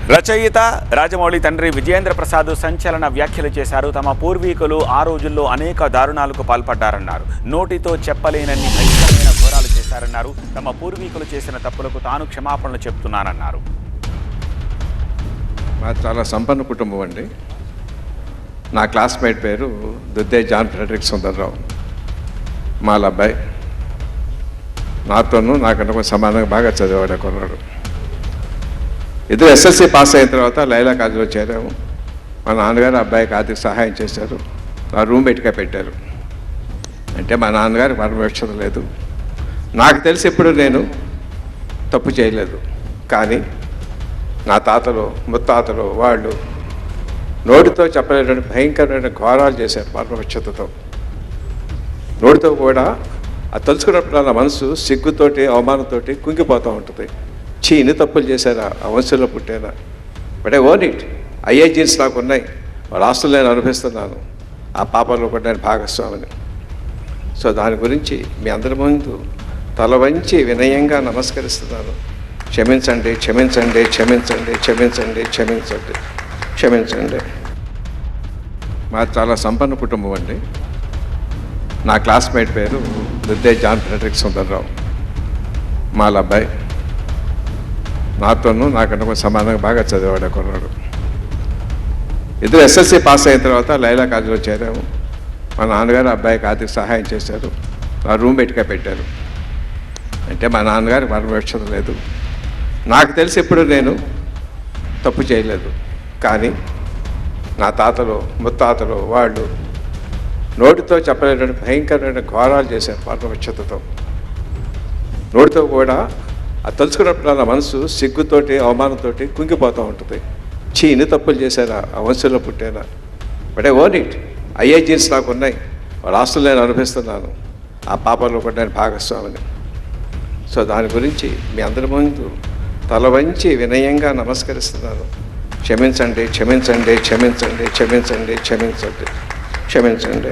రచయిత రాజమౌళి తండ్రి విజయేంద్ర ప్రసాద్ సంచలన వ్యాఖ్యలు చేశారు. తమ పూర్వీకులు ఆ రోజుల్లో అనేక దారుణాలకు పాల్పడ్డారన్నారు. నోటితో చెప్పలేనన్ని భయంకరమైన ఘోరాలు చేశారన్నారు. తమ పూర్వీకులు చేసిన తప్పులకు తాను క్షమాపణలు చెప్తున్నానన్నారు. మా చాలా సంపన్న కుటుంబం అండి. నా క్లాస్మేట్ పేరు దుద్దే జాన్ ఫ్రెడరిక్ సుందర్రావు. మా అబ్బాయి నాతోనూ నాకన్నా కొంచెం సమానంగా బాగా చదివాడు కొన్నాడు. ఇద్దరు ఎస్ఎస్సి పాస్ అయిన తర్వాత లైలా కాలేజీలో చేరాము. మా నాన్నగారు అబ్బాయికి ఆర్థిక సహాయం చేశారు. నా రూమ్మేట్గా పెట్టారు. అంటే మా నాన్నగారికి పరమేక్షత లేదు. నాకు తెలిసి ఎప్పుడు నేను తప్పు చేయలేదు. కానీ నా తాతలు ముత్తాతలు వాళ్ళు నోటితో చెప్పలేటువంటి భయంకరమైన ఘోరాలు చేశారు పరమక్షతతో. నోటితో కూడా అది తలుచుకున్నప్పుడు నా మనసు సిగ్గుతోటి అవమానంతో కుంగిపోతూ ఉంటుంది. ఇన్ని తప్పులు చేశారా, ఆ వంశంలో పుట్టారా? But I own it. ఐఏ జీన్స్ నాకు ఉన్నాయి. వాళ్ళ ఆస్తులు నేను అనుభవిస్తున్నాను. ఆ పాపంలో కూడా నేను భాగస్వామిని. సో దాని గురించి మీ అందరి ముందు తల వంచి వినయంగా నమస్కరిస్తున్నాను. క్షమించండి, క్షమించండి, క్షమించండి, క్షమించండి, క్షమించండి, క్షమించండి. మా చాలా సంపన్న కుటుంబం అండి. నా క్లాస్మేట్ పేరు దుద్దే జాన్ ఫ్రెడరిక్ సుందర్రావు. మా అబ్బాయి నాతోనూ నాకన్నా కొంచెం సమానంగా బాగా చదివాడు కొన్నాడు. ఇద్దరు ఎస్ఎస్సి పాస్ అయిన తర్వాత లైలా కాలేజీలో చేరాము. మా నాన్నగారు అబ్బాయికి ఆర్థిక సహాయం చేశారు. నా రూమ్మేట్గా పెట్టారు. అంటే మా నాన్నగారికి పరమేక్షత లేదు. నాకు తెలిసి ఎప్పుడు నేను తప్పు చేయలేదు. కానీ నా తాతలు ముత్తాతలు వాళ్ళు నోటితో చెప్పలేటువంటి భయంకరమైన ఘోరాలు చేశారు పరమక్షతతో. నోటితో కూడా అది తలుచుకున్నప్పుడు నా మనసు సిగ్గుతోటి అవమానంతో కుంగిపోతూ ఉంటుంది. ఇన్ని తప్పులు చేశారా, ఆ వంశంలో పుట్టారా? But I own it. ఐఏ జీన్స్ నాకు ఉన్నాయి. వాళ్ళ ఆస్తులు నేను అనుభవిస్తున్నాను. ఆ పాపంలో కూడా నేను భాగస్వామిని. సో దాని గురించి మీ అందరి ముందు తల వంచి వినయంగా నమస్కరిస్తున్నాను. క్షమించండి, క్షమించండి, క్షమించండి, క్షమించండి, క్షమించండి, క్షమించండి.